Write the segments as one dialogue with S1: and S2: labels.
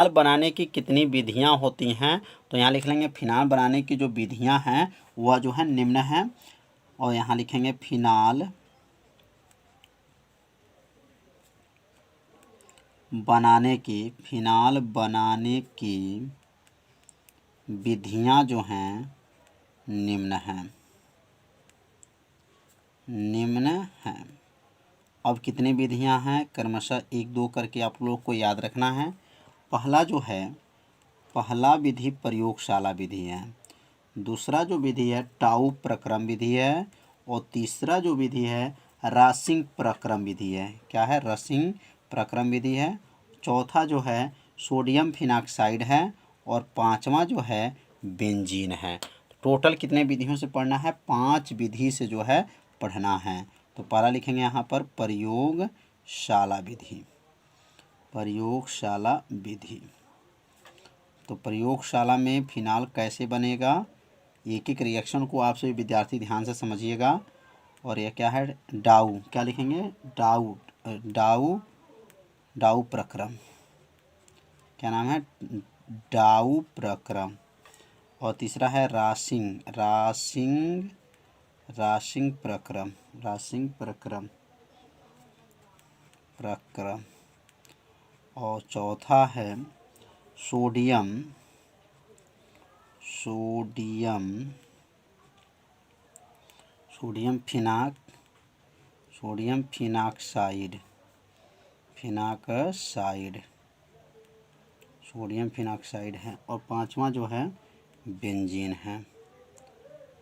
S1: Phenol बनाने की कितनी विधियां होती हैं? तो यहाँ लिख लेंगे फिनाल बनाने की जो विधियां हैं वह जो है निम्न है। और यहाँ लिखेंगे फिनाल बनाने की विधियां जो हैं निम्न हैं। अब कितनी विधियां हैं क्रमशः एक दो करके आप लोग को याद रखना है। पहला विधि प्रयोगशाला विधि है। दूसरा जो विधि है टाउ प्रक्रम विधि है। और तीसरा जो विधि है रासिंग प्रक्रम विधि है। क्या है? रासिंग प्रक्रम विधि है। चौथा जो है सोडियम फिनाक्साइड है। और पांचवा जो है बेंजीन है। टोटल कितने विधियों से पढ़ना है? 5 विधि से जो है पढ़ना है। तो पहला लिखेंगे यहाँ पर प्रयोगशाला विधि। तो प्रयोगशाला में फिनाल कैसे बनेगा? एक एक रिएक्शन को आप सभी विद्यार्थी ध्यान से समझिएगा। और यह क्या है? डाउ, क्या लिखेंगे? डाउ प्रक्रम। क्या नाम है? डाउ प्रक्रम। और तीसरा है रासिंग प्रक्रम। और चौथा है सोडियम फिनाक्साइड है। और पांचवा जो है बेंजीन है।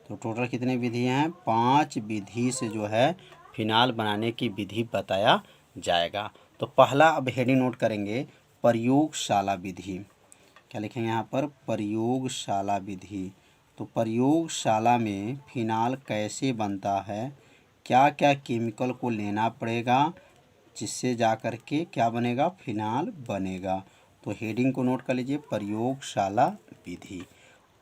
S1: तो टोटल कितनी विधि हैं? 5 विधि से जो है फिनाल बनाने की विधि बताया जाएगा। तो पहला अब हेडिंग नोट करेंगे प्रयोगशाला विधि। क्या लिखेंगे यहाँ पर? प्रयोगशाला विधि। तो प्रयोगशाला में फिनाल कैसे बनता है, क्या क्या केमिकल को लेना पड़ेगा जिससे जा कर के क्या बनेगा? फिनाल बनेगा। तो हेडिंग को नोट कर लीजिए प्रयोगशाला विधि।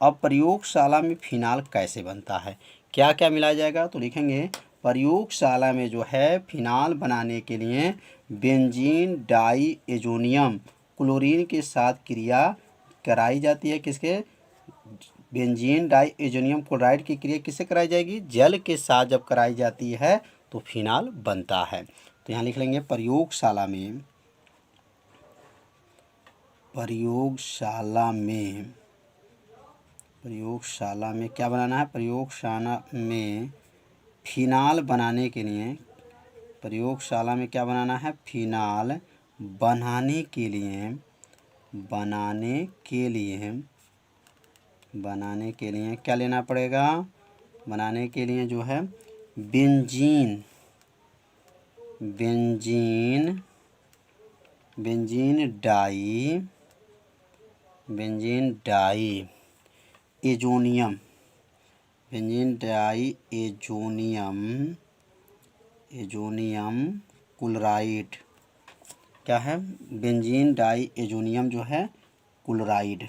S1: अब प्रयोगशाला में फिनाल कैसे बनता है, क्या क्या मिलाया जाएगा? तो लिखेंगे प्रयोगशाला में जो है फिनाल बनाने के लिए बेंजीन डाइएजोनियम क्लोरीन के साथ क्रिया कराई जाती है। किसके? बेंजीन डाइएजोनियम क्लोराइड की क्रिया किससे कराई जाएगी? जल के साथ जब कराई जाती है तो फिनाल बनता है। तो यहाँ लिख लेंगे प्रयोगशाला में क्या बनाना है? प्रयोगशाला में फिनाल बनाने के लिए क्या बनाना है? फिनाल बनाने के लिए क्या लेना पड़ेगा? बनाने के लिए जो है बेंजीन डाइएजोनियम क्लोराइड। क्या है? बेंजीन डाइएजोनियम जो है क्लोराइड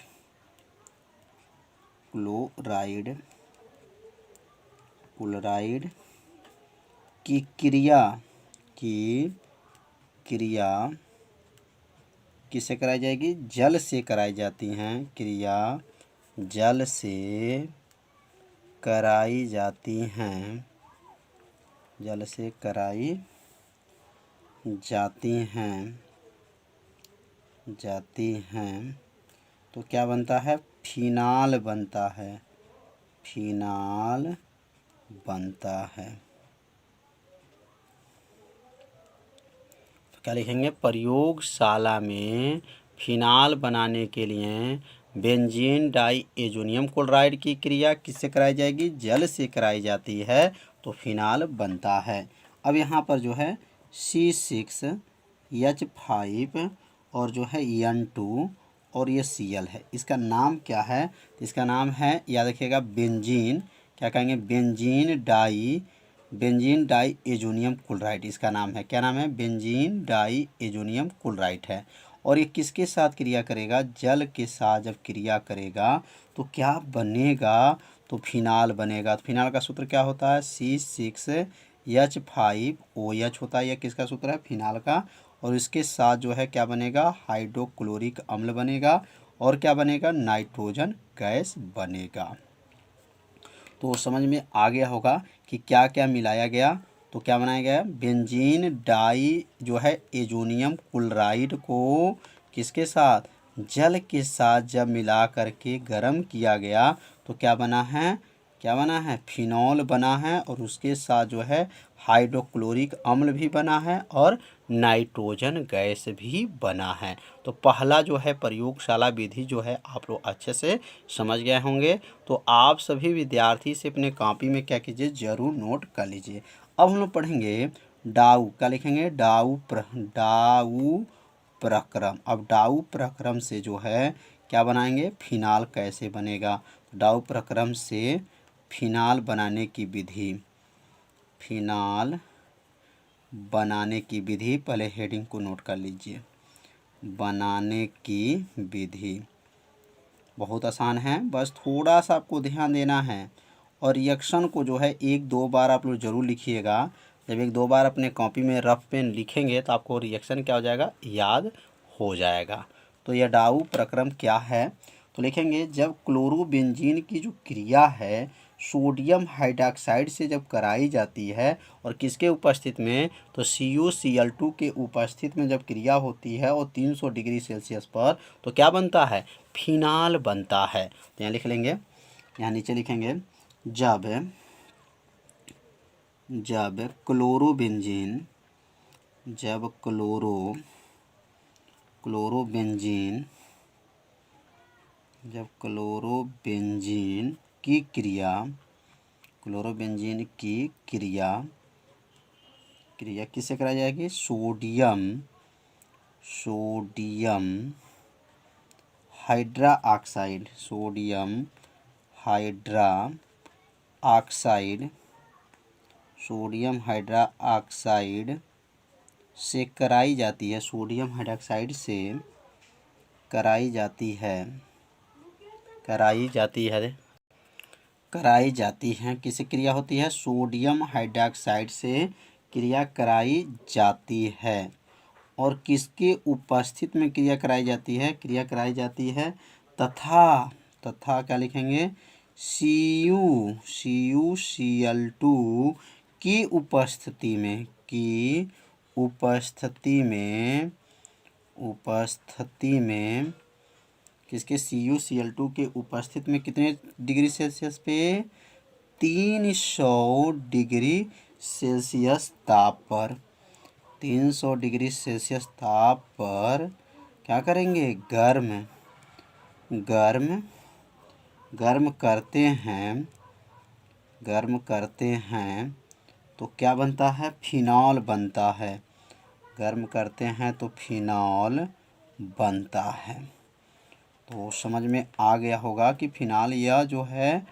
S1: की क्रिया किससे कराई जाएगी? जल से कराई जाती हैं। क्रिया जल से कराई जाती हैं। तो क्या बनता है? फिनाल बनता है। तो क्या लिखेंगे? प्रयोगशाला में फिनाल बनाने के लिए बेंजीन डाइएजोनियम क्लोराइड की क्रिया किससे कराई जाएगी? जल से कराई जाती है तो फिनाल बनता है। अब यहाँ पर जो है C6H5 और जो है N2 और ये Cl है। इसका नाम क्या है? इसका नाम है, याद रखिएगा, बेंजीन। क्या कहेंगे? बेंजीन डाइएजोनियम क्लोराइड इसका नाम है। क्या नाम है? बेंजीन डाइएजोनियम क्लोराइड है। और ये किसके साथ क्रिया करेगा? जल के साथ जब क्रिया करेगा तो क्या बनेगा? तो फिनाल बनेगा। तो फिनाल का सूत्र क्या होता है? C6H5OH होता है। यह किसका सूत्र है? फिनाल का। और इसके साथ जो है क्या बनेगा, हाइड्रोक्लोरिक अम्ल बनेगा और क्या बनेगा, नाइट्रोजन गैस बनेगा। तो समझ में आ गया होगा कि क्या क्या मिलाया गया। तो क्या बनाया गया, बेंजीन डाई जो है एजोनियम क्लोराइड को किसके साथ, जल के साथ जब मिला करके गर्म किया गया तो क्या बना है, क्या बना है, फिनॉल बना है और उसके साथ जो है हाइड्रोक्लोरिक अम्ल भी बना है और नाइट्रोजन गैस भी बना है। तो पहला जो है प्रयोगशाला विधि जो है आप लोग अच्छे से समझ गए होंगे। तो आप सभी विद्यार्थी से अपने कॉपी में क्या कीजिए, ज़रूर नोट कर लीजिए। अब हम लोग पढ़ेंगे डाउ, क्या लिखेंगे, डाउ प्रक्रम। अब डाउ प्रक्रम से जो है क्या बनाएंगे, फिनाल कैसे बनेगा। डाउ प्रक्रम से फिनाल बनाने की विधि, फिनाल बनाने की विधि, पहले हेडिंग को नोट कर लीजिए। बनाने की विधि बहुत आसान है, बस थोड़ा सा आपको ध्यान देना है और रिएक्शन को जो है 1-2 बार आप लोग ज़रूर लिखिएगा। जब 1-2 बार अपने कॉपी में रफ पेन लिखेंगे तो आपको रिएक्शन क्या हो जाएगा, याद हो जाएगा। तो यह डाउ प्रक्रम क्या है, तो लिखेंगे जब क्लोरोबेंजीन की जो क्रिया है सोडियम हाइड्रॉक्साइड से जब कराई जाती है और किसके उपस्थित में, तो CuCl2 के उपस्थित में जब क्रिया होती है और 300 डिग्री सेल्सियस पर, तो क्या बनता है, फिनाल बनता है। तो यहाँ लिख लेंगे, यहाँ नीचे लिखेंगे जब क्लोरोबेंजीन, जब क्लोरोबेंजीन की क्रिया, क्लोरोबेंजीन की क्रिया किससे कराई जाएगी, sodium hydra oxide, sodium hydra oxide से कराई जाती है, सोडियम हाइड्रोक्साइड से कराई जाती है किससे क्रिया होती है, सोडियम हाइड्रोक्साइड से क्रिया कराई जाती है। और किसके उपस्थित में क्रिया कराई जाती है, तथा क्या लिखेंगे, CuCl2 की उपस्थिति में किसके, CuCl2 के उपस्थित में कितने डिग्री सेल्सियस पे, 300 डिग्री सेल्सियस ताप पर, 300 डिग्री सेल्सियस ताप पर क्या करेंगे, गर्म करते हैं तो क्या बनता है, फिनॉल बनता है। गर्म करते हैं तो फिनॉल बनता है। तो समझ में आ गया होगा कि फिनाल यह जो है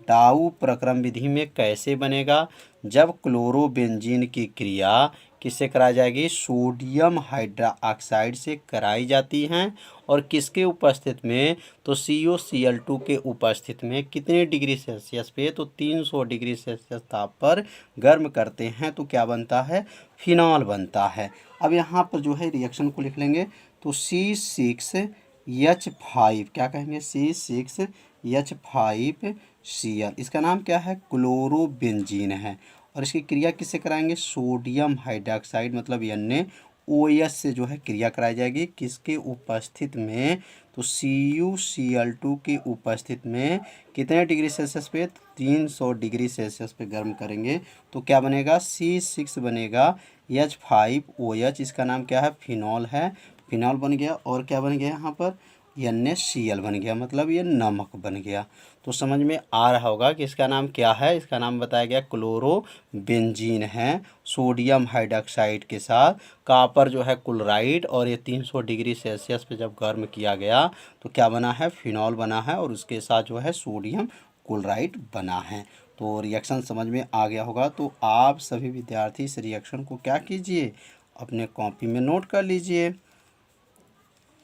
S1: डाउ प्रक्रम विधि में कैसे बनेगा, जब क्लोरोबेंजीन की क्रिया किससे कराई जाएगी, सोडियम हाइड्रोक्साइड से कराई जाती हैं और किसके उपस्थित में, तो CuCl2 के उपस्थित में कितने डिग्री सेल्सियस पे, तो 300 डिग्री सेल्सियस ताप पर गर्म करते हैं तो क्या बनता है, फिनॉल बनता है। अब यहाँ पर जो है रिएक्शन को लिख लेंगे, तो C6H5 क्या कहेंगे, C6H5Cl, इसका नाम क्या है, क्लोरोबेंजीन है। और इसकी क्रिया किससे कराएंगे, सोडियम हाइड्रोक्साइड मतलब NaOH से जो है क्रिया कराई जाएगी किसके उपस्थित में, तो CuCl2 के उपस्थित में कितने डिग्री सेल्सियस पे, 300 डिग्री सेल्सियस पे गर्म करेंगे तो क्या बनेगा, C6 बनेगा H5OH, इसका नाम क्या है, फिनॉल है, फिनॉल बन गया। और क्या बन गया यहाँ पर, NaCl बन गया, मतलब ये नमक बन गया। तो समझ में आ रहा होगा कि इसका नाम क्या है, इसका नाम बताया गया क्लोरोबेंजीन है। सोडियम हाइड्रोक्साइड के साथ कॉपर जो है क्लोराइड, और ये 300 डिग्री सेल्सियस पे जब गर्म किया गया तो क्या बना है, फिनॉल बना है और उसके साथ जो है सोडियम क्लोराइड बना है। तो रिएक्शन समझ में आ गया होगा। तो आप सभी विद्यार्थी इस रिएक्शन को क्या कीजिए, अपने कॉपी में नोट कर लीजिए।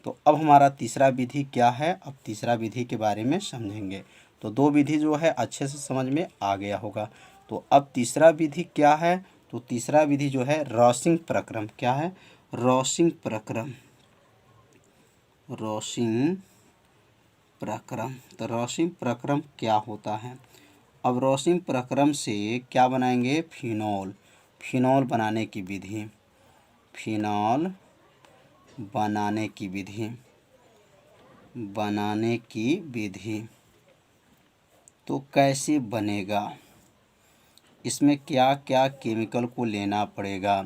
S1: तो अब हमारा तीसरा विधि क्या है, अब तीसरा विधि के बारे में समझेंगे। तो दो विधि जो है अच्छे से समझ में आ गया होगा। तो अब तीसरा विधि क्या है, तो तीसरा विधि जो है रॉसिंग प्रक्रम, क्या है, रॉसिंग प्रक्रम, रॉसिंग प्रक्रम। तो रॉसिंग प्रक्रम क्या होता है? अब रॉसिंग प्रक्रम से क्या बनाएंगे? फिनॉल, फिनॉल बनाने की विधि, फिनॉल बनाने की विधि, बनाने की विधि। तो कैसे बनेगा, इसमें क्या क्या केमिकल को लेना पड़ेगा?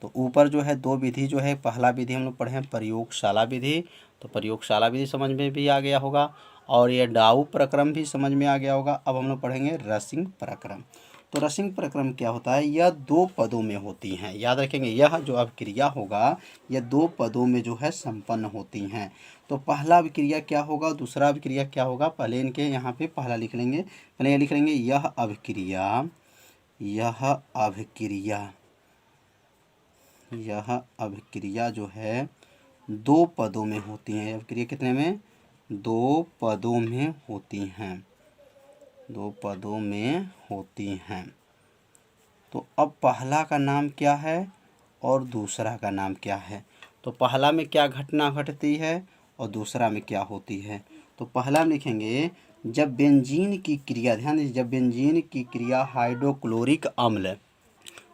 S1: तो ऊपर जो है दो विधि जो है, पहला विधि हम लोग पढ़े हैं प्रयोगशाला विधि, तो प्रयोगशाला विधि समझ में भी आ गया होगा, और ये डाउ प्रक्रम भी समझ में आ गया होगा। अब हम लोग पढ़ेंगे रसिंग प्रक्रम। तो रसिंग प्रक्रम क्या होता है? यह दो पदों में होती हैं, याद रखेंगे, यह जो अभिक्रिया होगा यह दो पदों में जो है संपन्न होती हैं। तो पहला अभिक्रिया क्या होगा, दूसरा अभिक्रिया क्या होगा? पहले इनके यहाँ पे पहला लिख लेंगे, पहले ये लिख लेंगे यह अभिक्रिया, यह अभिक्रिया, यह अभिक्रिया जो है दो पदों में होती हैं। अभिक्रिया कितने में? दो पदों में होती हैं, दो पदों में होती हैं। तो अब पहला का नाम क्या है और दूसरा का नाम क्या है? तो पहला में क्या घटना घटती है और दूसरा में क्या होती है? तो पहला में लिखेंगे जब बेंजीन की क्रिया, ध्यान दीजिए, जब बेंजीन की क्रिया हाइड्रोक्लोरिक अम्ल,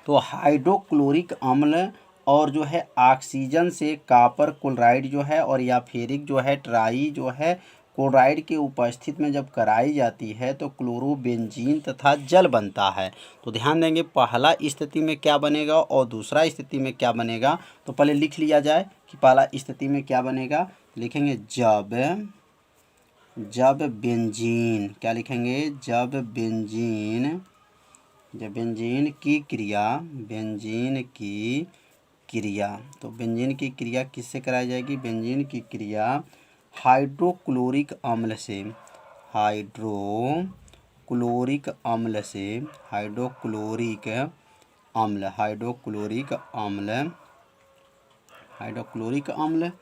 S1: तो हाइड्रोक्लोरिक अम्ल और जो है ऑक्सीजन से कॉपर क्लोराइड जो है और या फेरिक जो है ट्राई जो है क्लोराइड के उपस्थित में जब कराई जाती है तो क्लोरोबेंजीन तथा जल बनता है। तो ध्यान देंगे पहला स्थिति में क्या बनेगा और दूसरा स्थिति में क्या बनेगा। तो पहले लिख लिया जाए कि पहला स्थिति में क्या बनेगा। लिखेंगे जब बेंजीन, क्या लिखेंगे? जब बेंजीन, जब बेंजीन की क्रिया, बेंजीन की क्रिया, तो बेंजीन की क्रिया किससे कराई जाएगी? बेंजीन की क्रिया हाइड्रोक्लोरिक अम्ल से, हाइड्रोक्लोरिक अम्ल से, हाइड्रोक्लोरिक अम्ल, हाइड्रोक्लोरिक अम्ल, हाइड्रोक्लोरिक अम्ल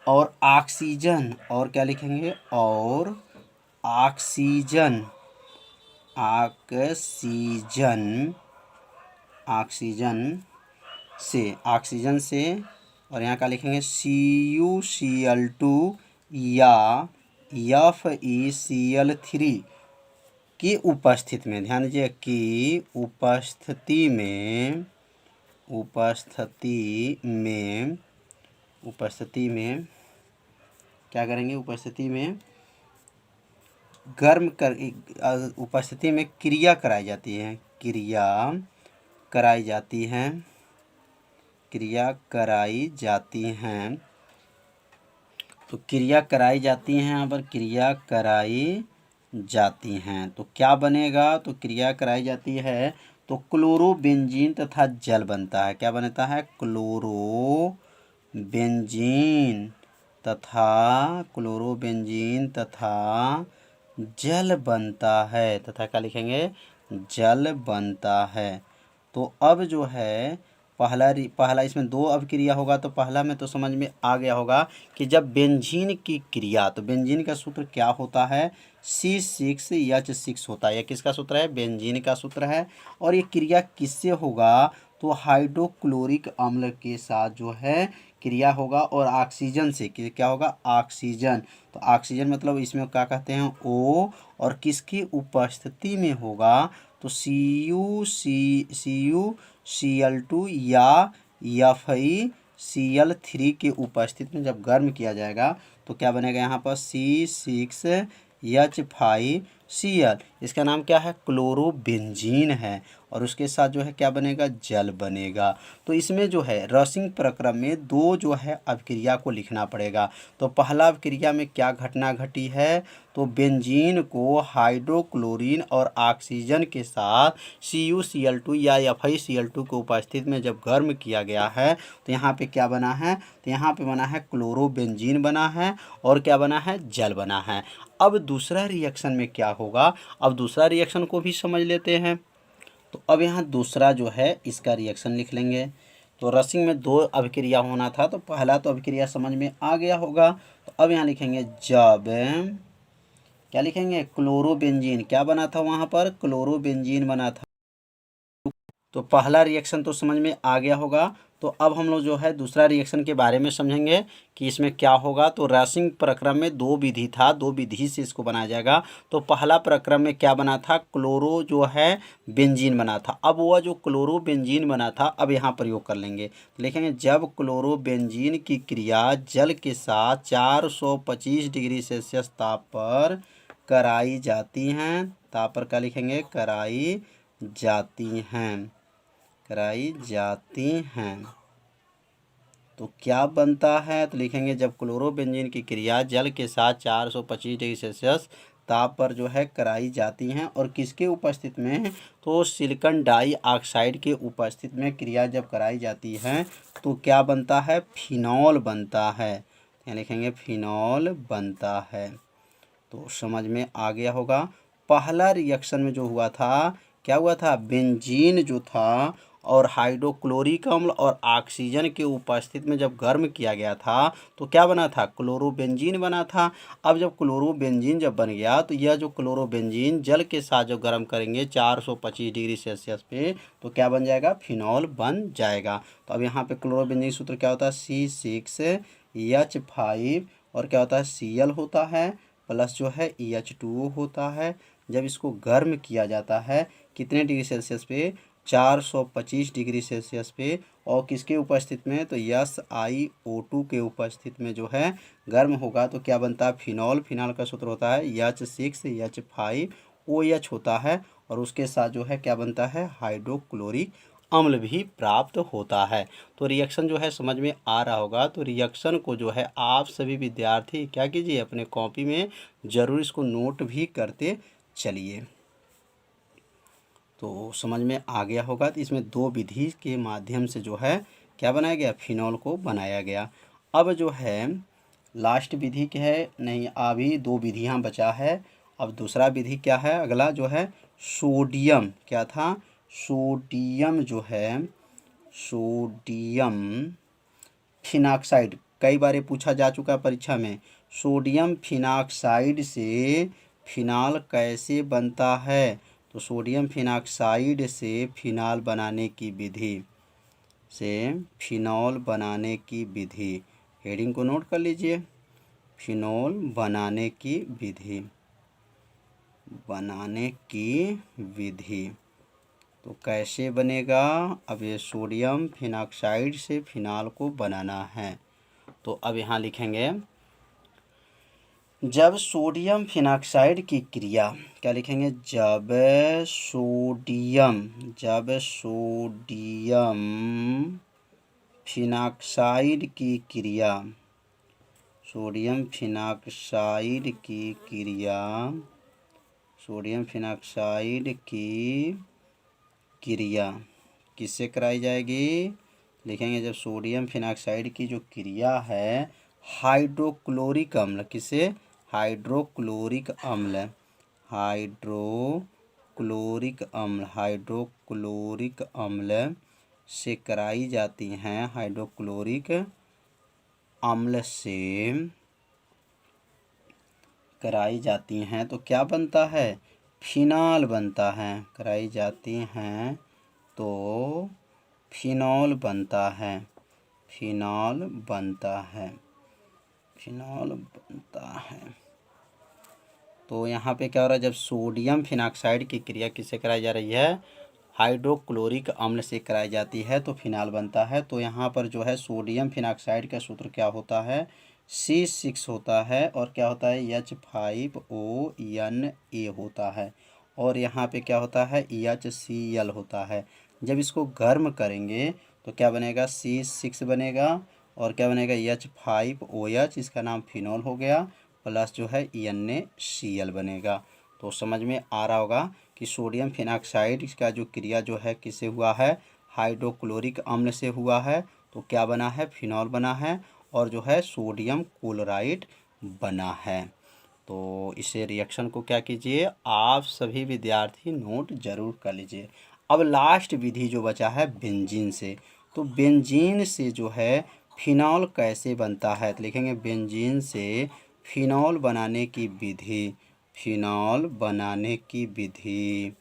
S1: और ऑक्सीजन, और क्या लिखेंगे? और ऑक्सीजन, ऑक्सीजन, ऑक्सीजन से, ऑक्सीजन से, और यहाँ का लिखेंगे CuCl2 या FeCl3 की उपस्थिति में, ध्यान दीजिए कि उपस्थिति में, उपस्थिति में, उपस्थिति में क्या करेंगे? उपस्थिति में गर्म कर, उपस्थिति में क्रिया कराई जाती है, क्रिया कराई जाती हैं, क्रिया कराई जाती हैं। तो क्रिया कराई जाती हैं, यहाँ पर क्रिया कराई जाती हैं तो क्या बनेगा? तो क्रिया कराई जाती है तो क्लोरोबेंजीन तथा जल बनता है। क्या बनता है? क्लोरोबेंजीन तथा, क्लोरोबेंजीन तथा जल बनता है, तथा क्या लिखेंगे? जल बनता है। तो अब जो है पहला इसमें दो अभिक्रिया होगा, तो पहला में तो समझ में आ गया होगा कि जब बेंजीन की क्रिया, तो बेंजीन का सूत्र क्या होता है? C6H6 होता है। यह किसका सूत्र है? बेंजीन का सूत्र है। और ये क्रिया किससे होगा? तो हाइड्रोक्लोरिक अम्ल के साथ जो है क्रिया होगा और ऑक्सीजन से, क्या होगा? ऑक्सीजन। तो ऑक्सीजन मतलब इसमें क्या कहते हैं? O, और किसकी उपस्थिति में होगा? तो CuCl2 या FeCl3 के उपस्थिति में जब गर्म किया जाएगा तो क्या बनेगा? यहाँ पर C6H5Cl, इसका नाम क्या है? क्लोरोबेंजीन है, और उसके साथ जो है क्या बनेगा? जल बनेगा। तो इसमें जो है रसिंग प्रक्रम में दो जो है अभिक्रिया को लिखना पड़ेगा। तो पहला अभिक्रिया में क्या घटना घटी है? तो बेंजीन को हाइड्रोक्लोरीन और ऑक्सीजन के साथ CuCl2 या FeCl2 को उपस्थिति में जब गर्म किया गया है तो यहाँ पे क्या बना है? तो यहाँ पे बना है क्लोरोबेंजीन बना है, और क्या बना है? जल बना है। अब दूसरा रिएक्शन में क्या होगा? अब दूसरा रिएक्शन को भी समझ लेते हैं। तो अब यहाँ दूसरा जो है इसका रिएक्शन लिख लेंगे। तो रसिंग में दो अभिक्रिया होना था, तो पहला तो अभिक्रिया समझ में आ गया होगा। तो अब यहाँ लिखेंगे जब, क्या लिखेंगे? क्लोरोबेंजीन, क्या बना था वहाँ पर? क्लोरोबेंजीन बना था। तो पहला रिएक्शन तो समझ में आ गया होगा। तो अब हम लोग जो है दूसरा रिएक्शन के बारे में समझेंगे कि इसमें क्या होगा। तो रैसिंग प्रक्रम में दो विधि था, दो विधि से इसको बनाया जाएगा। तो पहला प्रक्रम में क्या बना था, क्लोरो जो है बेंजीन बना था। अब वह जो क्लोरो बेंजीन बना था अब यहाँ प्रयोग कर लेंगे। तो लिखेंगे जब क्लोरो बेंजीन की क्रिया जल के साथ 425 डिग्री सेल्सियस ताप पर कराई जाती हैं, ताप पर क्या लिखेंगे, कराई जाती हैं, कराई जाती हैं, तो क्या बनता है। तो लिखेंगे जब क्लोरोबेंजीन की क्रिया जल के साथ 425 डिग्री सेल्सियस ताप पर जो है कराई जाती हैं और किसके उपस्थित में, तो सिलिकॉन डाइऑक्साइड के उपस्थित में क्रिया जब कराई जाती है तो क्या बनता है, फिनॉल बनता है। यहाँ लिखेंगे फिनॉल बनता है। तो समझ में आ गया होगा। पहला रिएक्शन में जो हुआ था, क्या हुआ था, बेंजीन जो था और हाइड्रोक्लोरिक अम्ल और ऑक्सीजन के उपस्थित में जब गर्म किया गया था तो क्या बना था, क्लोरोबेंजीन बना था। अब जब क्लोरोबेंजीन जब बन गया तो यह जो क्लोरोबेंजीन जल के साथ जो गर्म करेंगे 425 डिग्री सेल्सियस पे तो क्या बन जाएगा, फिनॉल बन जाएगा। तो अब यहाँ पे क्लोरोबेंजीन सूत्र क्या होता है, C6H5 और क्या होता है, Cl होता है प्लस जो है H2O होता है। जब इसको गर्म किया जाता है कितने डिग्री सेल्सियस पे, 425 डिग्री सेल्सियस पे, और किसके उपस्थित में, तो SiO2 के उपस्थित में जो है गर्म होगा तो क्या बनता है, फिनॉल। फिनॉल का सूत्र होता है H6H5OH होता है और उसके साथ जो है क्या बनता है, हाइड्रोक्लोरिक अम्ल भी प्राप्त होता है। तो रिएक्शन जो है समझ में आ रहा होगा। तो रिएक्शन को जो है आप सभी विद्यार्थी क्या कीजिए, अपने कॉपी में ज़रूर इसको नोट भी करते चलिए। तो समझ में आ गया होगा। तो इसमें दो विधि के माध्यम से जो है क्या बनाया गया, फिनॉल को बनाया गया। अब जो है लास्ट विधि क्या है, नहीं अभी दो विधियां बचा है। अब दूसरा विधि क्या है, अगला जो है सोडियम, क्या था, सोडियम जो है, सोडियम फिनाक्साइड, कई बार ये पूछा जा चुका है परीक्षा में। सोडियम फिनाक्साइड से फिनाल कैसे बनता है, तो सोडियम फिनाक्साइड से फिनाल बनाने की विधि, से फिनॉल बनाने की विधि, हेडिंग को नोट कर लीजिए, फिनॉल बनाने की विधि, बनाने की विधि। तो कैसे बनेगा, अब ये सोडियम फिनाक्साइड से फिनाल को बनाना है। तो अब यहाँ लिखेंगे जब सोडियम फिनाक्साइड की क्रिया, क्या लिखेंगे, जब सोडियम फिनाक्साइड की क्रिया, सोडियम फिनाक्साइड की क्रिया, सोडियम फिनाक्साइड की क्रिया किससे कराई जाएगी, लिखेंगे जब सोडियम फिनाक्साइड की जो क्रिया है हाइड्रोक्लोरिक अम्ल, किसे, हाइड्रोक्लोरिक अम्ल, हाइड्रोक्लोरिक अम्ल, हाइड्रोक्लोरिक अम्ल से कराई जाती हैं, हाइड्रोक्लोरिक अम्ल से कराई जाती हैं तो क्या बनता है, फिनाल बनता है। कराई जाती हैं तो फिनॉल बनता है, फिनॉल बनता है, फिनॉल बनता है। तो यहाँ पे क्या हो रहा है, जब सोडियम फिनाक्साइड की क्रिया किससे कराई जा रही है, हाइड्रोक्लोरिक अम्ल से कराई जाती है तो फिनाल बनता है। तो यहाँ पर जो है सोडियम फिनाक्साइड का सूत्र क्या होता है, C6 होता है और क्या होता है, H5ONA होता है और यहाँ पे क्या होता है, HCl होता है। जब इसको गर्म करेंगे तो क्या बनेगा, C6 बनेगा और क्या बनेगा, H5OH, इसका नाम फिनॉल हो गया, प्लस जो है NaCl बनेगा। तो समझ में आ रहा होगा कि सोडियम फिनाक्साइड का जो क्रिया जो है किससे हुआ है, हाइड्रोक्लोरिक अम्ल से हुआ है तो क्या बना है, फिनॉल बना है और जो है सोडियम क्लोराइड बना है। तो इसे रिएक्शन को क्या कीजिए, आप सभी विद्यार्थी नोट जरूर कर लीजिए। अब लास्ट विधि जो बचा है बेंजीन से, तो बेंजीन से जो है फिनॉल कैसे बनता है, तो लिखेंगे बेंजीन से फिनॉल बनाने की विधि, फिनॉल बनाने की विधि,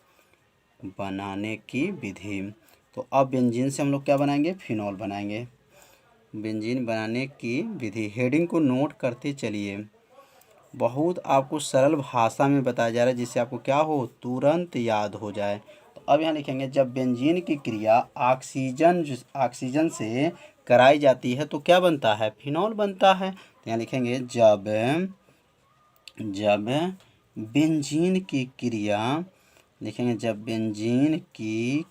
S1: बनाने की विधि। तो अब बेंजीन से हम लोग क्या बनाएंगे, फिनॉल बनाएंगे। बेंजीन बनाने की विधि, हेडिंग को नोट करते चलिए। बहुत आपको सरल भाषा में बताया जा रहा है जिससे आपको क्या हो, तुरंत याद हो जाए। तो अब यहाँ लिखेंगे जब बेंजीन की क्रिया ऑक्सीजन से कराई जाती है तो क्या बनता है, फिनॉल बनता है। तो यहाँ लिखेंगे जब बेंजीन की क्रिया, लिखेंगे जब बेंजीन की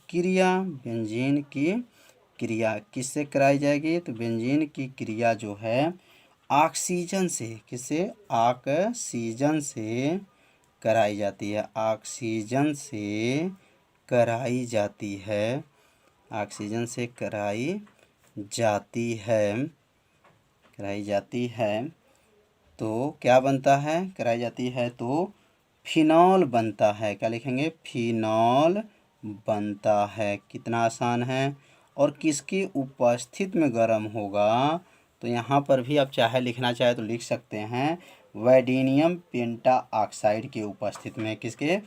S1: क्रिया किससे कराई जाएगी, तो बेंजीन की क्रिया जो है ऑक्सीजन से, किससे, ऑक्सीजन से कराई जाती है, ऑक्सीजन से कराई जाती है, ऑक्सीजन से कराई जाती है तो क्या बनता है, कराई जाती है तो फिनॉल बनता है। क्या लिखेंगे, फिनॉल बनता है। कितना आसान है। और किसकी उपस्थित में गर्म होगा, तो यहाँ पर भी आप चाहे लिखना चाहे तो लिख सकते हैं, वैडेनियम पेंटा ऑक्साइड के उपस्थित में। किसके,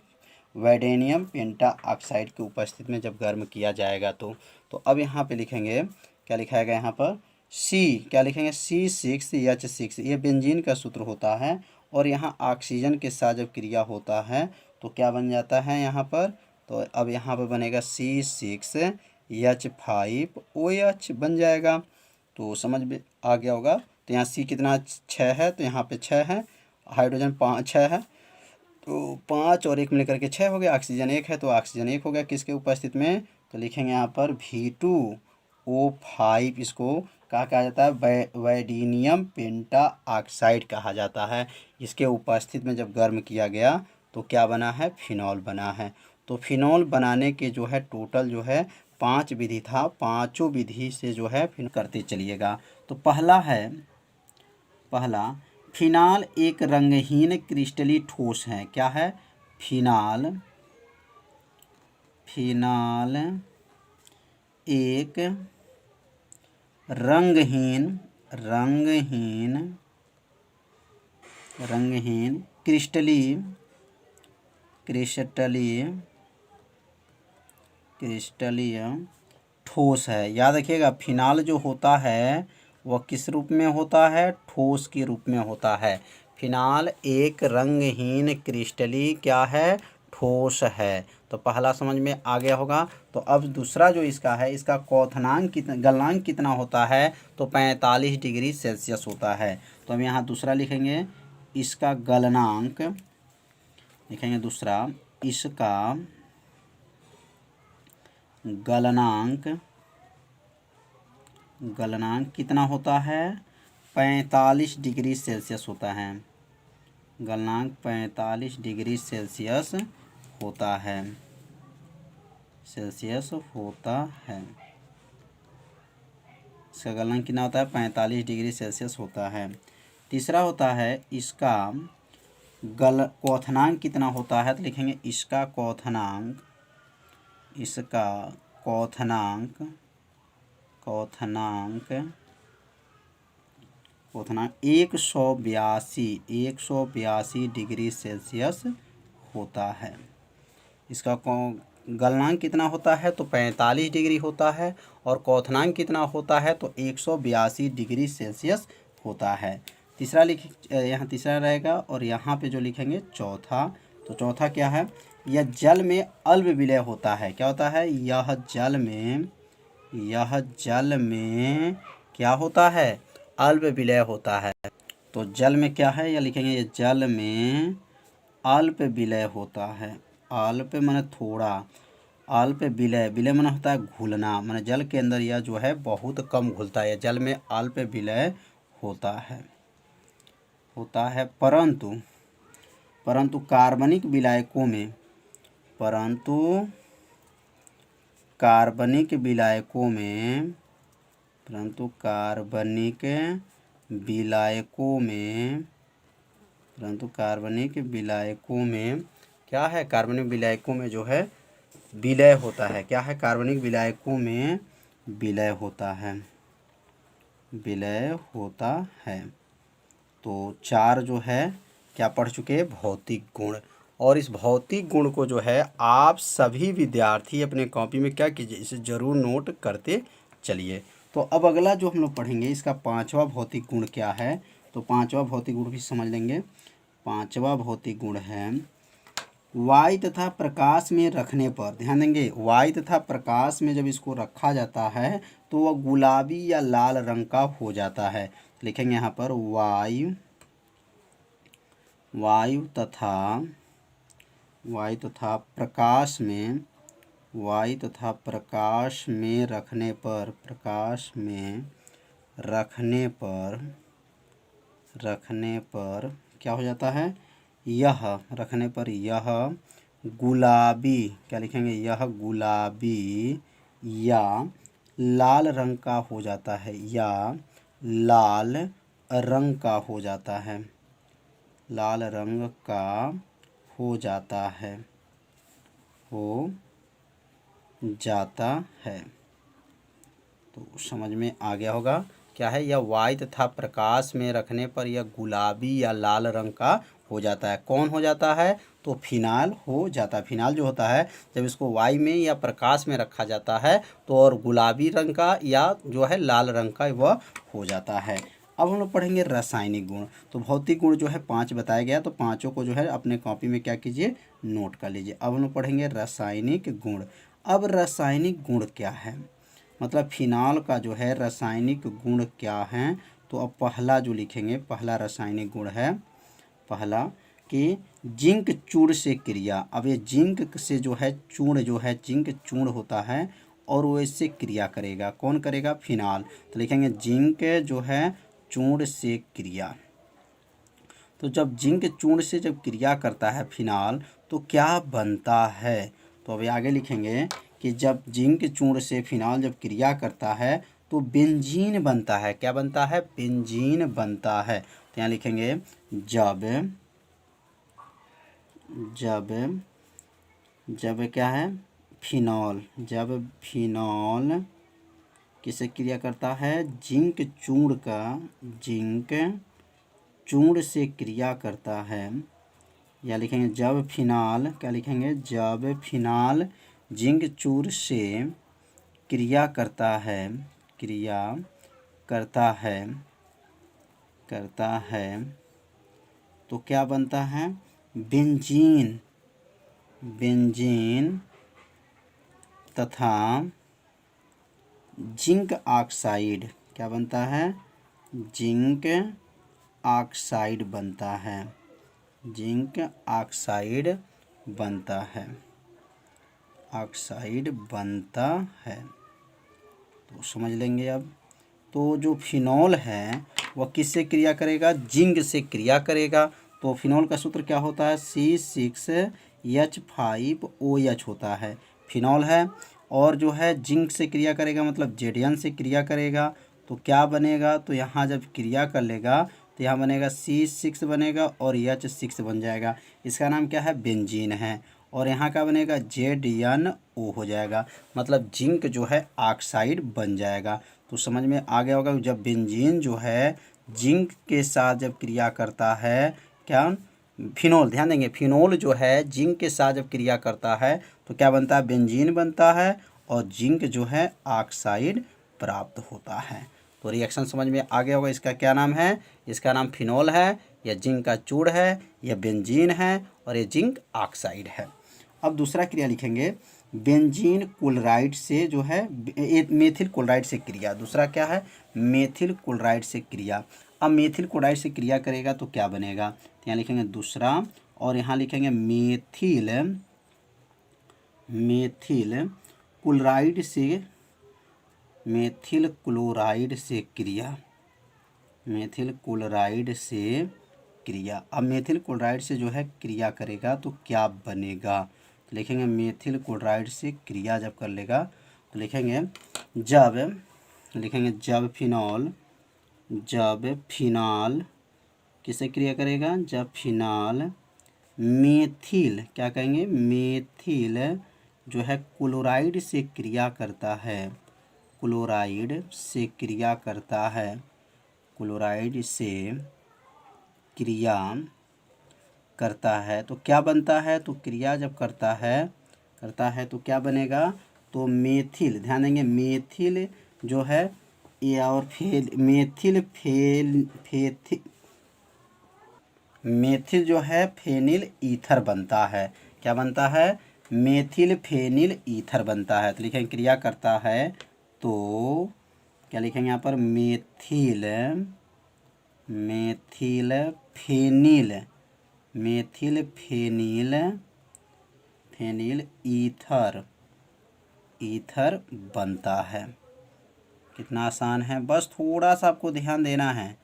S1: वैडेनियम पेंटा ऑक्साइड के उपस्थित में जब गर्म किया जाएगा तो अब यहाँ पे लिखेंगे, क्या लिखाएगा यहाँ पर, सी, क्या लिखेंगे, C6H6, ये बेंजीन का सूत्र होता है। और यहाँ ऑक्सीजन के साथ जब क्रिया होता है तो क्या बन जाता है यहाँ पर, तो अब यहाँ पर बनेगा C6H5OH बन जाएगा। तो समझ में आ गया होगा। तो यहाँ C कितना, 6 है, तो यहाँ पे 6 है, हाइड्रोजन 6 है, तो 5 और 1 मिलकर के 6 हो गया। ऑक्सीजन 1 है तो ऑक्सीजन 1 हो गया किसके उपस्थित में, तो लिखेंगे यहाँ पर V2O5, इसको क्या कहा जाता है, वैडीनियम पेंटा ऑक्साइड कहा जाता है। इसके उपस्थित में जब गर्म किया गया तो क्या बना है, फिनॉल बना है। तो फिनॉल बनाने के जो है टोटल जो है 5 विधि था, पाँचों विधि से जो है फिर करते चलिएगा। तो पहला फिनाल एक रंगहीन क्रिस्टली ठोस है। क्या है, फिनाल एक रंगहीन क्रिस्टली ठोस है। याद रखिएगा, फिनाल जो होता है वह किस रूप में होता है, ठोस के रूप में होता है। फिनाल एक रंगहीन क्रिस्टली क्या है, ठोस है। तो पहला समझ में आ गया होगा। तो अब दूसरा जो इसका है, इसका गलनांक कितना होता है, तो 45 डिग्री सेल्सियस होता है। तो हम यहाँ दूसरा लिखेंगे, इसका गलनांक लिखेंगे, दूसरा इसका गलनांक कितना होता है, 45 डिग्री सेल्सियस होता है। गलनांक 45 डिग्री सेल्सियस होता है, इसका गलनांक कितना होता है, 45 डिग्री सेल्सियस होता है। तीसरा होता है इसका क्वथनांक कितना होता है, तो लिखेंगे इसका क्वथनांक 182 डिग्री सेल्सियस होता है। इसका गलनांक कितना होता है, तो 45 डिग्री होता है। और क्वथनांक कितना होता है, तो 182 डिग्री सेल्सियस होता है। यहाँ तीसरा रहेगा। और यहाँ पे जो लिखेंगे चौथा, तो चौथा क्या है, यह जल में अल्प विलय होता है। क्या होता है, यह जल में क्या होता है, अल्प विलय होता है। तो जल में क्या है, यह लिखेंगे, ये जल में अल्प विलय होता है। अल्प माने थोड़ा, अल्प विलय माने होता है घुलना, माने जल के अंदर यह जो है बहुत कम घुलता है। जल में अल्प विलय होता है परंतु कार्बनिक विलायकों में क्या है, कार्बनिक विलायकों में जो है विलय होता है। क्या है, कार्बनिक विलायकों में विलय होता है। तो 4 जो है क्या पढ़ चुके हैं, भौतिक गुण। और इस भौतिक गुण को जो है आप सभी विद्यार्थी अपने कॉपी में क्या कीजिए, इसे ज़रूर नोट करते चलिए। तो अब अगला जो हम लोग पढ़ेंगे, इसका पांचवा भौतिक गुण क्या है। तो पांचवा भौतिक गुण भी समझ लेंगे। पांचवा भौतिक गुण है वायु तथा प्रकाश में रखने पर, ध्यान देंगे, वायु तथा प्रकाश में जब इसको रखा जाता है तो वह गुलाबी या लाल रंग का हो जाता है। लिखेंगे यहाँ पर वायु तथा प्रकाश में, वायु तथा प्रकाश में रखने पर, क्या हो जाता है, यह रखने पर यह गुलाबी, क्या लिखेंगे, यह गुलाबी या लाल रंग का हो जाता है, या लाल रंग का हो जाता है, लाल रंग का हो जाता है, तो समझ में आ गया होगा क्या है। यह वायु तथा प्रकाश में रखने पर यह गुलाबी या लाल रंग का हो जाता है। कौन हो जाता है, तो फिनाल हो जाता है। फिनाल जो होता है जब इसको वायु में या प्रकाश में रखा जाता है तो और गुलाबी रंग का या जो है लाल रंग का वह हो जाता है। अब हम लोग पढ़ेंगे रासायनिक गुण। तो भौतिक गुण जो है 5 बताया गया, तो पाँचों को जो है अपने कॉपी में क्या कीजिए, नोट कर लीजिए। अब हम लोग पढ़ेंगे रासायनिक गुण। अब रासायनिक गुण क्या है, मतलब फिनाल का जो है रासायनिक गुण क्या है। तो अब पहला जो लिखेंगे, पहला रासायनिक गुण है, पहला कि जिंक चूर्ण से क्रिया। अब ये जिंक से जो है चूर्ण, जो है जिंक चूर्ण होता है और वो इससे क्रिया करेगा। कौन करेगा, फिनाल। तो लिखेंगे जिंक जो है चूर्ण से क्रिया। तो जब जिंक चूर्ण से जब क्रिया करता है फिनाल तो क्या बनता है। तो अभी आगे लिखेंगे कि जब जिंक चूर्ण से फिनाल जब क्रिया करता है तो बेंजीन बनता है। क्या बनता है, बेंजीन बनता है। तो यहाँ लिखेंगे जब क्या है, फिनॉल, जब फिनॉल किससे क्रिया करता है, जिंक चूर्ण से क्रिया करता है। या लिखेंगे जब फिनाल, क्या लिखेंगे, जब फिनाल जिंक चूर्ण से क्रिया करता है तो क्या बनता है, बेंजीन तथा जिंक ऑक्साइड। क्या बनता है, जिंक ऑक्साइड बनता है, जिंक ऑक्साइड बनता है, ऑक्साइड बनता है। तो समझ लेंगे अब। तो जो फिनॉल है वह किससे क्रिया करेगा, जिंक से क्रिया करेगा। तो फिनॉल का सूत्र क्या होता है, C6H5OH होता है, फिनॉल है। और जो है जिंक से क्रिया करेगा मतलब Zn से क्रिया करेगा तो क्या बनेगा, तो यहाँ जब क्रिया कर लेगा तो यहाँ बनेगा C6 बनेगा और H6 बन जाएगा। इसका नाम क्या है, बेंजीन है। और यहाँ का बनेगा ZnO हो जाएगा, मतलब जिंक जो है ऑक्साइड बन जाएगा। तो समझ में आ गया होगा। जब बेंजीन जो है जिंक के साथ जब क्रिया करता है, क्या, फिनोल, ध्यान देंगे, फिनोल जो है जिंक के साथ जब क्रिया करता है तो क्या बनता है, बेंजीन बनता है और जिंक जो है ऑक्साइड प्राप्त होता है। तो रिएक्शन समझ में आ गया होगा। इसका क्या नाम है, इसका नाम फिनोल है, यह जिंक का चूर्ण है, यह बेंजीन है और ये जिंक ऑक्साइड है। अब दूसरा क्रिया लिखेंगे, बेंजीन क्लोराइड से जो है मेथिल क्लोराइड से क्रिया। दूसरा क्या है, मेथिल क्लोराइड से क्रिया। अब मेथिल क्लोराइड से क्रिया करेगा तो क्या बनेगा, तो यहाँ लिखेंगे दूसरा और यहाँ लिखेंगे मेथिल क्लोराइड से, मेथिल क्लोराइड से क्रिया, मेथिल क्लोराइड से क्रिया। अब मेथिल क्लोराइड से जो है क्रिया करेगा तो क्या बनेगा, तो लिखेंगे मेथिल क्लोराइड से क्रिया जब कर लेगा तो लिखेंगे जब फिनॉल किससे क्रिया करेगा, जब फिनॉल मेथिल, क्या कहेंगे, मेथिल जो है क्लोराइड से क्रिया करता है, क्लोराइड से क्रिया करता है, क्लोराइड से क्रिया करता है तो क्या बनता है, तो क्रिया जब करता है तो क्या बनेगा, तो मेथिल, ध्यान देंगे मेथिल जो है ये और मेथिल जो है फेनिल ईथर बनता है। क्या बनता है, मेथिल फेनिल ईथर बनता है। तो लिखेंगे क्रिया करता है तो क्या लिखेंगे यहाँ पर, मेथिल फेनिल ईथर बनता है। कितना आसान है, बस थोड़ा सा आपको ध्यान देना है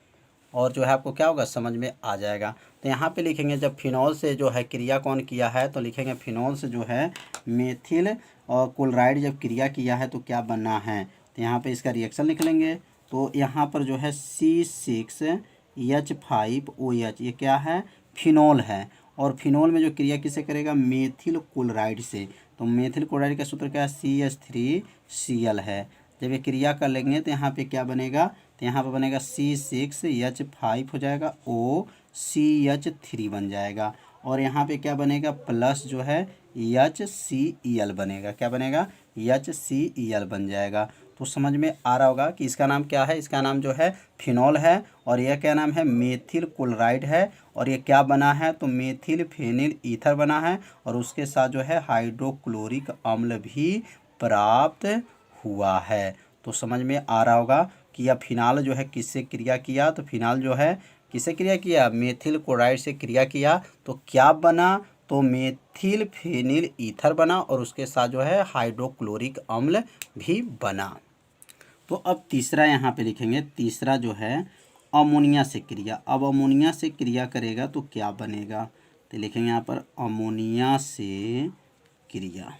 S1: और जो है आपको क्या होगा, समझ में आ जाएगा। तो यहाँ पे लिखेंगे जब फिनॉल से जो है क्रिया कौन किया है, तो लिखेंगे फिनॉल से जो है मेथिल और क्लोराइड जब क्रिया किया है तो क्या बना है। तो यहाँ पे इसका रिएक्शन लिख लेंगे। तो यहाँ पर जो है C6H5OH ये क्या है, फिनॉल है। और फिनॉल में जो क्रिया किसे करेगा, मेथिल क्लोराइड से। तो मेथिल क्लोराइड का सूत्र क्या है, CH3Cl है। जब ये क्रिया कर लेंगे तो यहाँ पे क्या बनेगा, तो यहाँ पे बनेगा C6H5 हो जाएगा, OCH3 बन जाएगा। और यहाँ पे क्या बनेगा, प्लस जो है HCl बनेगा। क्या बनेगा, HCl बन जाएगा। तो समझ में आ रहा होगा कि इसका नाम क्या है, इसका नाम जो है फिनॉल है और यह क्या नाम है, मेथिल क्लोराइड है। और ये क्या बना है, तो मेथिल फेनिल ईथर बना है और उसके साथ जो है हाइड्रोक्लोरिक अम्ल भी प्राप्त हुआ है। तो समझ में आ रहा होगा कि यह फिनाल जो है किससे क्रिया किया, तो फिनाल जो है किससे क्रिया किया, मेथिल क्लोराइड से क्रिया किया। तो क्या बना, तो मेथिल फेनिल ईथर बना और उसके साथ जो है हाइड्रोक्लोरिक अम्ल भी बना। तो अब तीसरा यहाँ पे लिखेंगे, तीसरा जो है अमोनिया से क्रिया। अब अमोनिया से क्रिया करेगा तो क्या बनेगा, तो लिखेंगे यहाँ पर अमोनिया से क्रिया।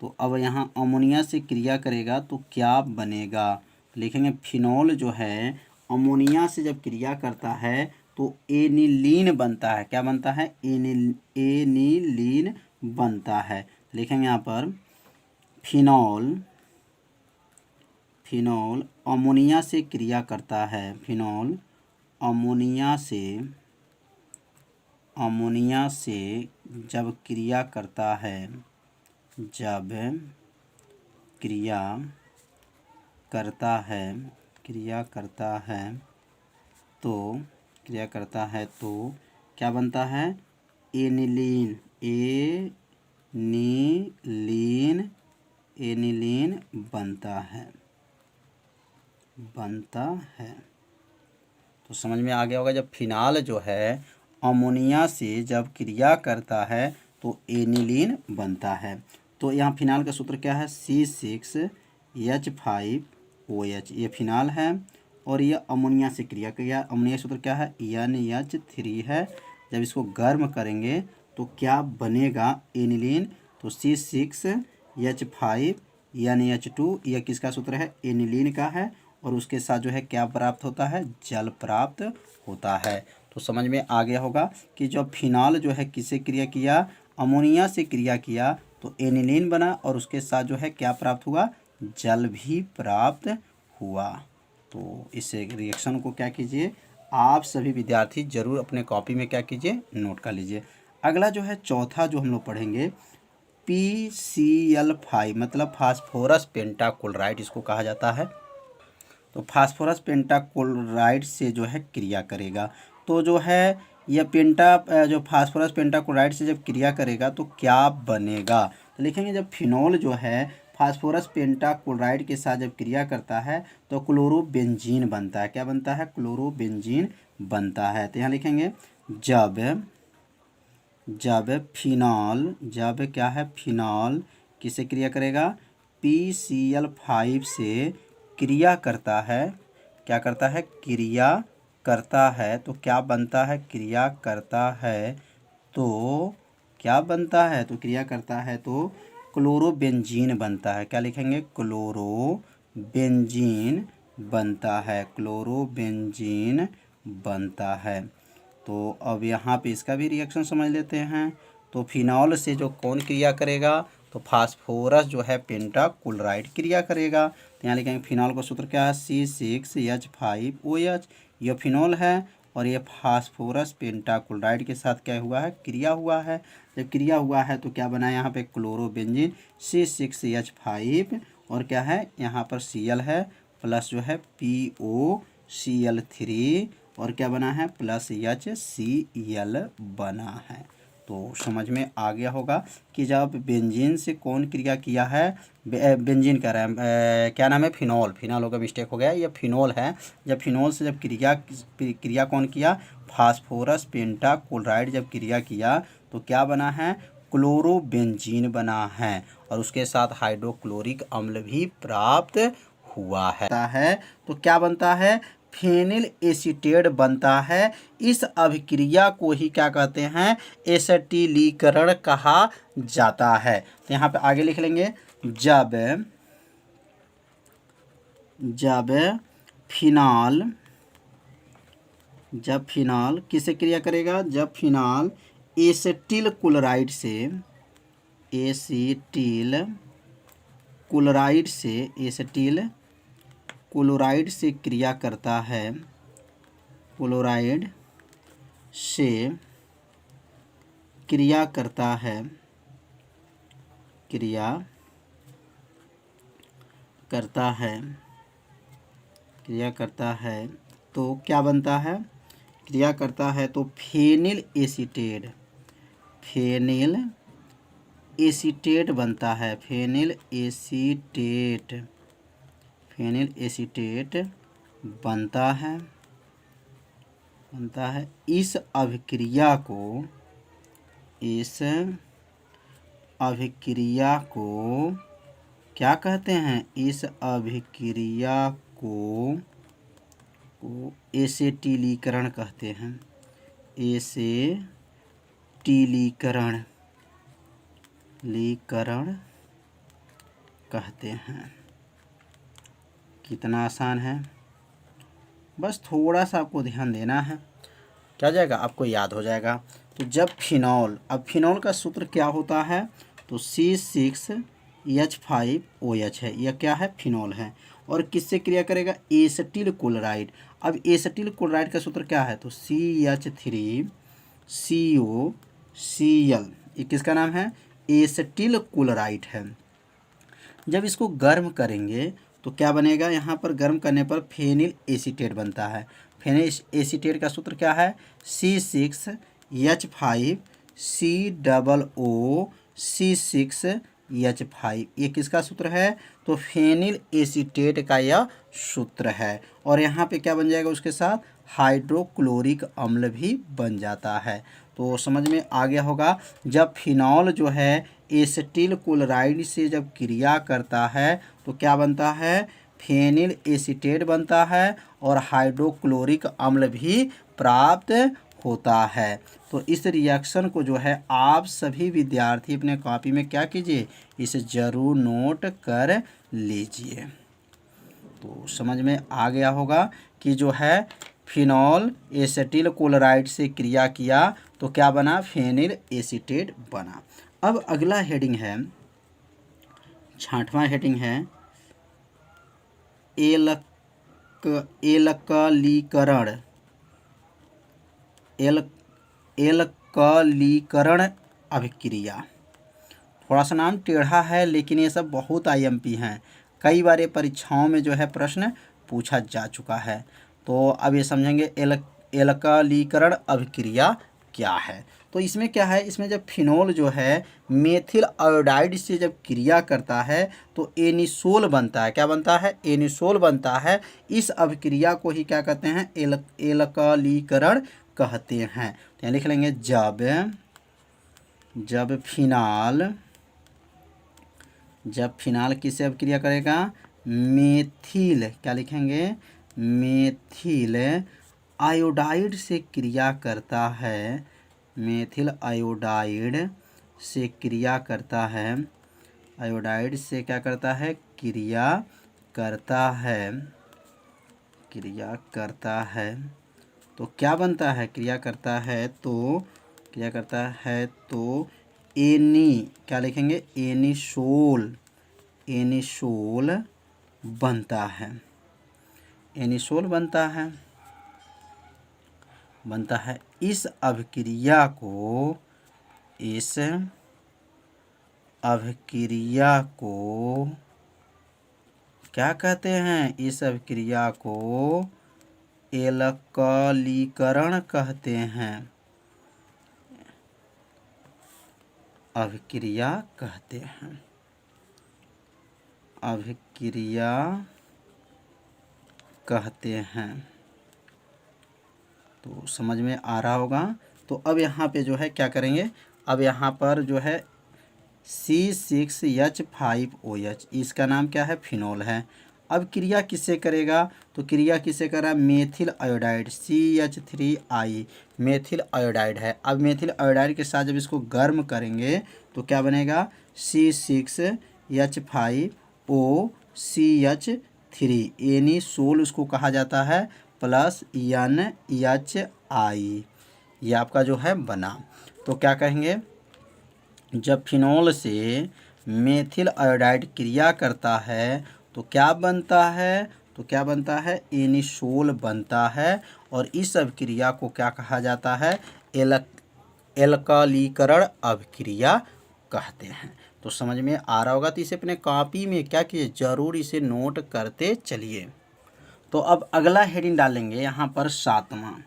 S1: तो अब यहाँ अमोनिया से क्रिया करेगा तो क्या बनेगा, लिखेंगे फिनॉल जो है अमोनिया से जब क्रिया करता है तो एनिलीन बनता है। क्या बनता है, एनिलीन बनता है। लिखेंगे यहाँ पर फिनॉल अमोनिया से क्रिया करता है, फिनॉल अमोनिया से जब क्रिया करता है, जब क्रिया करता है तो क्या बनता है, एनिलीन बनता है। तो समझ में आ गया होगा, जब फिनाल जो है अमोनिया से जब क्रिया करता है तो एनिलीन बनता है। तो यहाँ फिनाल का सूत्र क्या है, C6H5OH ये फिनाल है और ये अमोनिया से क्रिया किया। अमोनिया सूत्र क्या है, NH3 है। जब इसको गर्म करेंगे तो क्या बनेगा, एनिलीन। तो C6H5 NH2 यह किसका सूत्र है, एनिलीन का है। और उसके साथ जो है क्या प्राप्त होता है, जल प्राप्त होता है। तो समझ में आ गया होगा कि जब फिनाल जो है किससे क्रिया किया, अमोनिया से क्रिया किया तो एनिलीन बना और उसके साथ जो है क्या प्राप्त हुआ, जल भी प्राप्त हुआ। तो इस रिएक्शन को क्या कीजिए, आप सभी विद्यार्थी जरूर अपने कॉपी में क्या कीजिए, नोट कर लीजिए। अगला जो है चौथा जो हम लोग पढ़ेंगे PCl5 मतलब फास्फोरस पेंटाक्लोराइड इसको कहा जाता है। तो फास्फोरस पेंटाक्लोराइड से जो है क्रिया करेगा तो जो है यह जो फास्फोरस पेंटाक्लोराइड से जब क्रिया करेगा तो क्या बनेगा। तो लिखेंगे जब फिनॉल जो है फास्फोरस पेंटाक्लोराइड के साथ जब क्रिया करता है तो क्लोरोबेंजीन बनता है। क्या बनता है, क्लोरोबेंजीन बनता है। तो यहाँ लिखेंगे जब क्या है, फिनॉल किससे क्रिया करेगा, PCl5 से क्रिया करता है। क्या करता है, क्रिया करता है तो क्या बनता है, क्रिया करता है तो क्या बनता है, तो क्रिया करता है तो क्लोरोबेंजीन बनता है। क्या लिखेंगे, क्लोरोबेंजीन बनता है, क्लोरोबेंजीन बनता है। तो अब यहाँ पे इसका भी रिएक्शन समझ लेते हैं। तो फिनॉल से जो कौन क्रिया करेगा, तो फास्फोरस जो है पेंटाक्लोराइड क्रिया करेगा। तो यहाँ लिखेंगे फिनॉल का सूत्र क्या है, C6H5OH ये फिनॉल है और ये फास्फोरस पेंटाक्लोराइड के साथ क्या हुआ है, क्रिया हुआ है। जब क्रिया हुआ है तो क्या बना यहाँ पे क्लोरोबेंजीन C6H5 और क्या है यहाँ पर Cl है प्लस जो है POCl3 और क्या बना है प्लस HCl बना है। तो समझ में आ गया होगा कि जब बेंजीन से कौन क्रिया किया है, बेंजीन कह रहे हैं क्या नाम है, फिनॉल, फिनॉल होगा, मिस्टेक हो गया, ये फिनॉल है। जब फिनॉल से जब क्रिया कौन किया, फास्फोरस पेंटाक्लोराइड जब क्रिया किया तो क्या बना है, क्लोरोबेंजीन बना है और उसके साथ हाइड्रोक्लोरिक अम्ल भी प्राप्त हुआ है। तो क्या बनता है, फेनिल एसीटेट बनता है। इस अभिक्रिया को ही क्या कहते हैं, एसिटिलीकरण कहा जाता है। तो यहाँ पे आगे लिख लेंगे, जब फिनॉल किससे क्रिया करेगा, जब फिनॉल एसिटिल क्लोराइड से क्रिया करता है, क्लोराइड से क्रिया करता है, तो क्या बनता है, क्रिया करता है तो फेनिल एसीटेट बनता है, फेनिल एसीटेट बनता है। इस अभिक्रिया को क्या कहते हैं, इस अभिक्रिया को एसिटिलीकरण कहते हैं, एसिटिलीकरण कहते हैं। कितना आसान है, बस थोड़ा सा आपको ध्यान देना है, क्या जाएगा, आपको याद हो जाएगा। तो जब फिनॉल, अब फिनॉल का सूत्र क्या होता है, तो C6H5OH है, यह क्या है, फिनॉल है और किससे क्रिया करेगा, एसिटिल क्लोराइड। अब एसिटिल क्लोराइड का सूत्र क्या है, तो CH3COCl, ये किसका नाम है, एसिटिल क्लोराइड है। जब इसको गर्म करेंगे तो क्या बनेगा, यहाँ पर गर्म करने पर फेनिल एसीटेट बनता है। फेनिल एसीटेट का सूत्र क्या है, C6H5COO6H5, ये किसका सूत्र है, तो फेनिल एसीटेट का यह सूत्र है। और यहाँ पे क्या बन जाएगा, उसके साथ हाइड्रोक्लोरिक अम्ल भी बन जाता है। तो समझ में आ गया होगा, जब फिनॉल जो है एसिटिल क्लोराइड से जब क्रिया करता है तो क्या बनता है, फेनिल एसीटेट बनता है और हाइड्रोक्लोरिक अम्ल भी प्राप्त होता है। तो इस रिएक्शन को जो है आप सभी विद्यार्थी अपने कॉपी में क्या कीजिए, इसे ज़रूर नोट कर लीजिए। तो समझ में आ गया होगा कि जो है फिनॉल एसिटिल क्लोराइड से क्रिया किया तो क्या बना, फेनिल एसीटेट बना। अब अगला हेडिंग है, 6वां हेडिंग है एल्कलीकरण अभिक्रिया। थोड़ा सा नाम टेढ़ा है लेकिन ये सब बहुत IMP हैं, कई बार ये परीक्षाओं में जो है प्रश्न पूछा जा चुका है। तो अब ये समझेंगे एल्कलीकरण अभिक्रिया क्या है। तो इसमें क्या है, इसमें जब फिनॉल जो है मेथिल आयोडाइड से जब क्रिया करता है तो एनिसोल बनता है, क्या बनता है, एनिसोल बनता है। इस अभिक्रिया को ही क्या कहते हैं, एल्कलीकरण कहते हैं। तो यहाँ लिख लेंगे, जब फिनाल किससे अभिक्रिया करेगा, मेथिल, क्या लिखेंगे, मेथिल आयोडाइड से क्रिया करता है, मेथिल आयोडाइड से क्रिया करता है, आयोडाइड से क्या करता है, क्रिया करता है। तो क्या बनता है, क्रिया करता है तो क्या लिखेंगे, एनिसोल बनता है, बनता है। इस अभिक्रिया को क्या कहते हैं? इस अभिक्रिया को एल्कलीकरण कहते हैं। अभिक्रिया कहते हैं। अभिक्रिया कहते हैं। तो समझ में आ रहा होगा। तो अब यहाँ पे जो है क्या करेंगे, अब यहाँ पर जो है C6H5OH, इसका नाम क्या है? फिनोल है। अब क्रिया किससे करेगा? तो क्रिया किससे कर रहा है? Methyl iodide CH3I, methyl iodide है। अब मेथिल आयोडाइड के साथ जब इसको गर्म करेंगे तो क्या बनेगा? C6H5OCH3, यानी सोल उसको कहा जाता है, प्लस NHI, ये आपका जो है बना। तो क्या कहेंगे? जब फिनोल से मेथिल आयोडाइड क्रिया करता है तो क्या बनता है? तो क्या बनता है? एनिसोल बनता है। और इस अभिक्रिया को क्या कहा जाता है? एल्कलीकरण अभिक्रिया कहते हैं। तो समझ में आ रहा होगा। तो इसे अपने कॉपी में क्या कीजिए, जरूर इसे नोट करते चलिए। तो अब अगला हेडिंग डालेंगे यहाँ पर 7वां।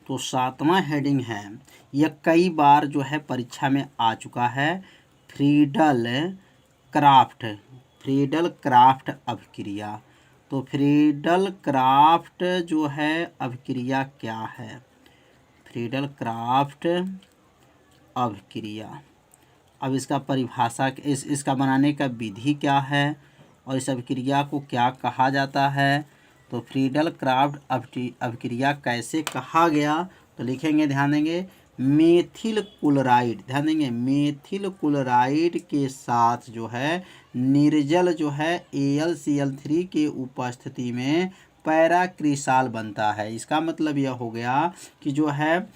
S1: तो 7वां हेडिंग है, यह कई बार जो है परीक्षा में आ चुका है, फ्रीडल क्राफ्ट अभिक्रिया। तो फ्रीडल क्राफ्ट जो है अभिक्रिया क्या है? फ्रीडल क्राफ्ट अभिक्रिया, अब इसका परिभाषा, इसका बनाने का विधि क्या है और इस अभिक्रिया को क्या कहा जाता है? तो फ्रीडल क्राफ्ट अभिक्रिया कैसे कहा गया? तो लिखेंगे, ध्यान देंगे, मेथिल क्लोराइड, ध्यान देंगे, मेथिल क्लोराइड के साथ जो है निर्जल जो है AlCl3 के उपस्थिति में पैराक्रिसाल बनता है। इसका मतलब यह हो गया कि जो है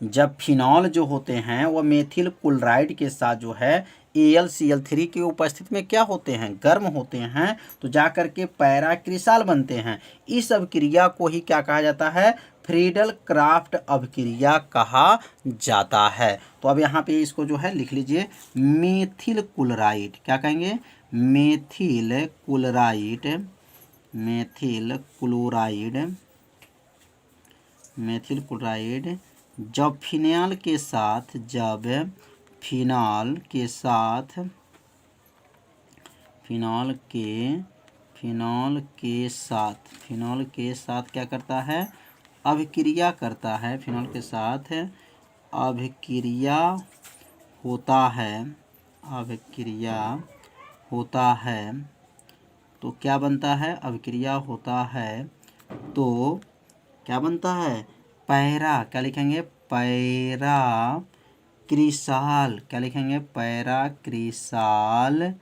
S1: जब फिनॉल जो होते हैं वह मेथिल क्लोराइड के साथ जो है AlCl3 की उपस्थिति में क्या होते हैं? गर्म होते हैं, तो जाकर के पैराक्रिसाल बनते हैं। इस अभिक्रिया को ही क्या कहा जाता है? फ्रीडल क्राफ्ट अभिक्रिया कहा जाता है। तो अब यहाँ पे इसको जो है लिख लीजिए, मेथिल क्लोराइड, क्या कहेंगे? Methyl chloride, methyl chloride, methyl chloride जब फिनाल के साथ, जब फिनाल के साथ, फिनॉल के साथ क्या करता है? अभिक्रिया करता है। फिनॉल के साथ अभिक्रिया होता है, अभिक्रिया होता है, तो क्या बनता है? अभिक्रिया होता है तो क्या बनता है? पैरा, क्या लिखेंगे? पैरा क्रिसाल, क्या लिखेंगे? पैरा क्रिसाल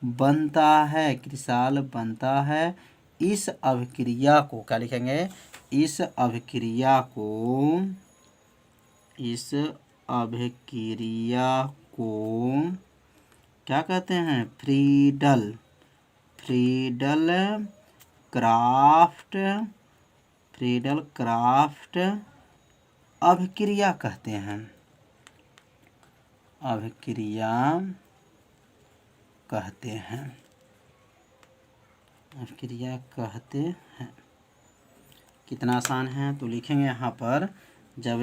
S1: बनता है, क्रिसाल बनता है। इस अभिक्रिया को क्या लिखेंगे? इस अभिक्रिया को, इस अभिक्रिया को क्या कहते हैं? फ्रीडल क्राफ्ट, फ्रीडल क्राफ्ट अभिक्रिया कहते हैं, अभिक्रिया कहते हैं, अभिक्रिया कहते हैं। कितना आसान है। तो लिखेंगे यहाँ पर, जब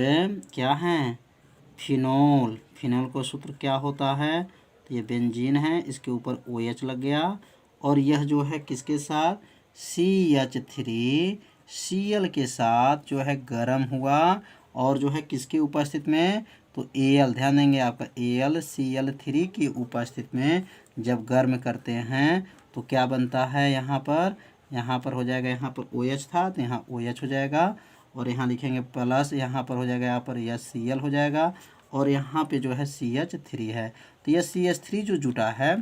S1: क्या है? फिनोल, फिनोल को सूत्र क्या होता है? तो ये बेंजीन है, इसके ऊपर OH लग गया और यह जो है किसके साथ? CH3Cl के साथ जो है गर्म हुआ और जो है किसकी उपस्थिति में? तो Al, ध्यान देंगे, आपका AlCl3 की उपस्थिति में जब गर्म करते हैं तो क्या बनता है? यहाँ पर हो जाएगा, यहाँ पर OH था तो यहाँ OH हो जाएगा और यहाँ लिखेंगे प्लस, यहाँ पर हो जाएगा, यहाँ पर Cl हो जाएगा और यहाँ पे जो है CH3 है। तो यह CH3 जो जुटा है,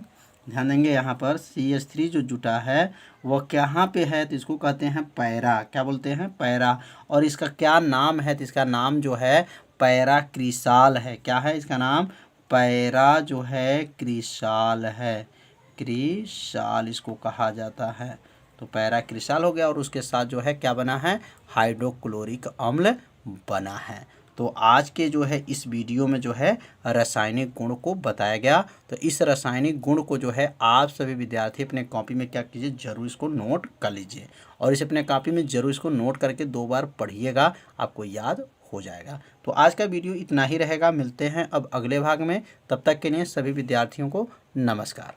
S1: ध्यान देंगे, यहाँ पर CH3 जो जुटा है वह कहाँ पे है? तो इसको कहते हैं पैरा, क्या बोलते हैं? पैरा। और इसका क्या नाम है? तो इसका नाम जो है पैरा क्रिसाल है। क्या है इसका नाम? पैरा जो है क्रिसाल है, क्रिसाल इसको कहा जाता है। तो पैराक्रिस्टल हो गया और उसके साथ जो है क्या बना है, हाइड्रोक्लोरिक अम्ल बना है। तो आज के जो है इस वीडियो में जो है रासायनिक गुण को बताया गया। तो इस रासायनिक गुण को जो है आप सभी विद्यार्थी अपने कॉपी में क्या कीजिए, जरूर इसको नोट कर लीजिए और इसे अपने कॉपी में जरूर इसको नोट करके 2 बार पढ़िएगा, आपको याद हो जाएगा। तो आज का वीडियो इतना ही रहेगा, मिलते हैं अब अगले भाग में। तब तक के लिए सभी विद्यार्थियों को नमस्कार।